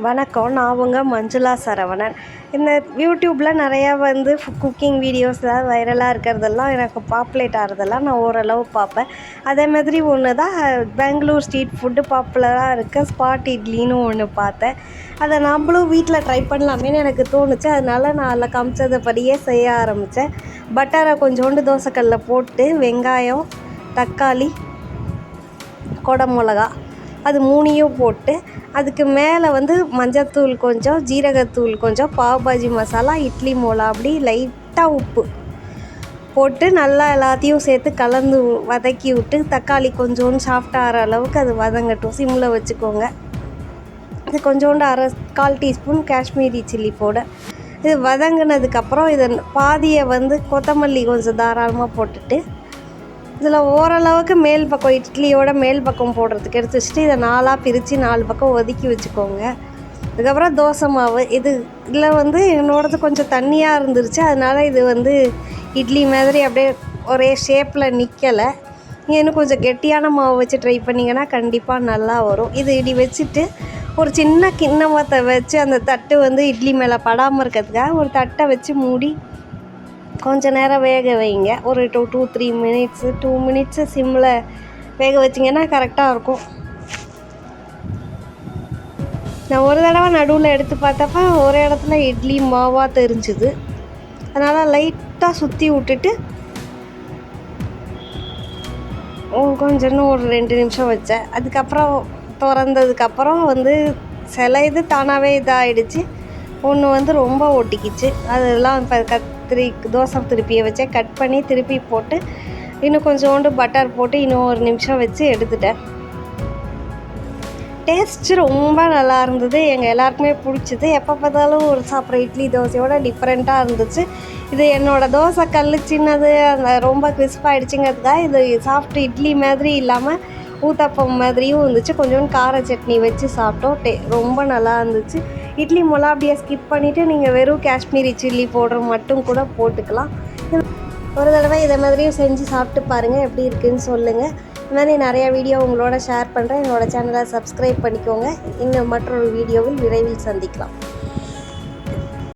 வணக்கம். நான் உங்க மஞ்சுளா சரவணன். இந்த யூடியூப்பில் நிறையா குக்கிங் வீடியோஸ் ஏதாவது வைரலாக இருக்கிறதெல்லாம் எனக்கு பாப்புலேட் ஆகிறதெல்லாம் நான் ஓரளவு பார்ப்பேன். அதே மாதிரி ஒன்று தான் பெங்களூர் ஸ்ட்ரீட் ஃபுட்டு பாப்புலராக இருக்க ஸ்பாட் இட்லின்னு ஒன்று பார்த்தேன். அதை நம்மளும் வீட்டில் ட்ரை பண்ணலாமேன்னு எனக்கு தோணுச்சு. அதனால் நான் அதில் காமிச்சதைப்படியே செய்ய ஆரம்பித்தேன். பட்டரை கொஞ்சோண்டு தோசைக்கல்லில் போட்டு வெங்காயம், தக்காளி, கொடை மிளகா அது மூணையும் போட்டு அதுக்கு மேலே மஞ்சத்தூள் கொஞ்சம், ஜீரகத்தூள் கொஞ்சம், பாவ் பாஜி மசாலா, இட்லி மோளா அப்படி லைட்டாக உப்பு போட்டு நல்லா எல்லாத்தையும் சேர்த்து கலந்து வதக்கி விட்டு தக்காளி கொஞ்சோண்டு சாஃப்டாகிற அளவுக்கு அது வதங்கட்டும். சிம்மில் வச்சுக்கோங்க. இது கொஞ்சோண்டு 1/4 டீஸ்பூன் காஷ்மீரி சில்லி பவுடர். இது வதங்கினதுக்கப்புறம் இதை பாதியை கொத்தமல்லி கொஞ்சம் தாராளமாக போட்டுட்டு இதில் ஓரளவுக்கு மேல் பக்கம் இட்லியோட மேல் பக்கம் போடுறதுக்கு எடுத்து வச்சுட்டு இதை 4ஆக பிரித்து 4 பக்கம் ஒதுக்கி வச்சுக்கோங்க. அதுக்கப்புறம் தோசை மாவு இதில் என்னோடது கொஞ்சம் தண்ணியாக இருந்துருச்சு. அதனால் இது இட்லி மாதிரி அப்படியே ஒரே ஷேப்பில் நிற்கலை. நீங்கள் இன்னும் கொஞ்சம் கெட்டியான மாவு வச்சு ட்ரை பண்ணிங்கன்னா கண்டிப்பாக நல்லா வரும். இது இப்படி வச்சுட்டு ஒரு சின்ன கிண்ணமத்தை வச்சு அந்த தட்டு இட்லி மேலே படாமல் இருக்கிறதுக்காக ஒரு தட்டை வச்சு மூடி கொஞ்சம் நேரம் வேக வைங்க. ஒரு 2-3 மினிட்ஸு 2 மினிட்ஸு சிம்மில் வேக வச்சிங்கன்னா கரெக்டாக இருக்கும். நான் ஒரு தடவை நடுவில் எடுத்து பார்த்தப்ப ஒரு இடத்துல இட்லி மாவாக தெரிஞ்சுது. அதனால் லைட்டாக சுற்றி விட்டுட்டு கொஞ்சம் ஒரு 2 நிமிஷம் வச்சேன். அதுக்கப்புறம் திறந்ததுக்கப்புறம் சில இது தானாகவே இதாகிடுச்சு. ஒன்று ரொம்ப ஒட்டிக்கிச்சு. அதெல்லாம் இப்போ தோசை திருப்பியை வச்சே கட் பண்ணி திருப்பி போட்டு இன்னும் கொஞ்சோண்டு பட்டர் போட்டு இன்னும் 1 நிமிஷம் வச்சு எடுத்துட்டேன். டேஸ்ட்டு ரொம்ப நல்லா இருந்தது. எங்கள் எல்லாருக்குமே பிடிச்சிது. எப்போ பார்த்தாலும் ஒரு சாப்பிட்ற இட்லி தோசையோட டிஃப்ரெண்ட்டாக இருந்துச்சு. இது என்னோடய தோசை கல் சின்னது அந்த ரொம்ப கிறிஸ்பாகிடுச்சுங்கிறதுக்காக இது சாஃப்ட் இட்லி மாதிரி இல்லாமல் ஊத்தப்பம் மாதிரியும் இருந்துச்சு. கொஞ்சோண்டு கார சட்னி வச்சு சாப்பிட்டோம். ரொம்ப நல்லா இருந்துச்சு. இட்லி மொளா அப்படியே ஸ்கிப் பண்ணிவிட்டு நீங்கள் வெறும் காஷ்மீரி சில்லி பவுடர் மட்டும் கூட போட்டுக்கலாம். ஒரு தடவை இதை மாதிரியும் செஞ்சு சாப்பிட்டு பாருங்கள், எப்படி இருக்குதுன்னு சொல்லுங்கள். இந்த மாதிரி நிறையா வீடியோ உங்களோட ஷேர் பண்ணுறேன். என்னோடய சேனலை சப்ஸ்கிரைப் பண்ணிக்கோங்க. இன்னும் மற்றொரு வீடியோவில் விரைவில் சந்திக்கலாம்.